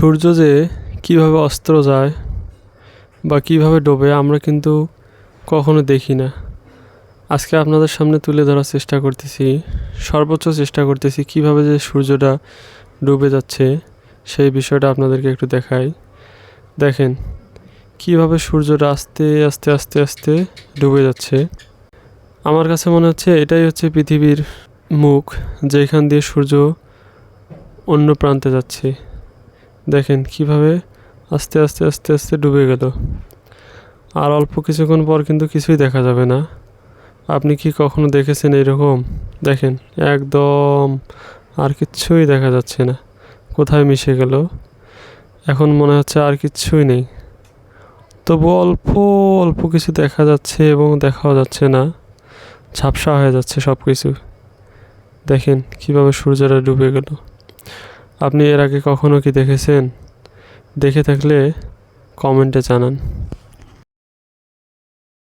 সূর্য যে কীভাবে অস্ত যায় বা কীভাবে ডোবে আমরা কিন্তু কখনো দেখি না। আজকে আপনাদের সামনে তুলে ধরার চেষ্টা করতেছি, সর্বোচ্চ চেষ্টা করতেছি কীভাবে যে সূর্যটা ডুবে যাচ্ছে সেই বিষয়টা আপনাদেরকে একটু দেখাই। দেখেন কীভাবে সূর্যটা আস্তে আস্তে আস্তে আস্তে ডুবে যাচ্ছে। আমার কাছে মনে হচ্ছে এটাই হচ্ছে পৃথিবীর মুখ, যেখান দিয়ে সূর্য অন্য প্রান্তে যাচ্ছে। দেখেন কিভাবে আস্তে আস্তে আস্তে আস্তে ডুবে গেল। আর অল্প কিছুক্ষণ পর কিন্তু কিছুই দেখা যাবে না। আপনি কি কখনো দেখেছেন এরকম? দেখেন একদম আর কিচ্ছুই দেখা যাচ্ছে না, কোথায় মিশে গেল। এখন মনে হচ্ছে আর কিচ্ছুই নেই, তবু অল্প অল্প কিছু দেখা যাচ্ছে এবং দেখাও যাচ্ছে না, ঝাপসা হয়ে যাচ্ছে সব কিছু। দেখেন কিভাবে সূর্যটা ডুবে গেল। আপনি এর আগে কখনো কি দেখেছেন? দেখে থাকলে কমেন্টে জানান।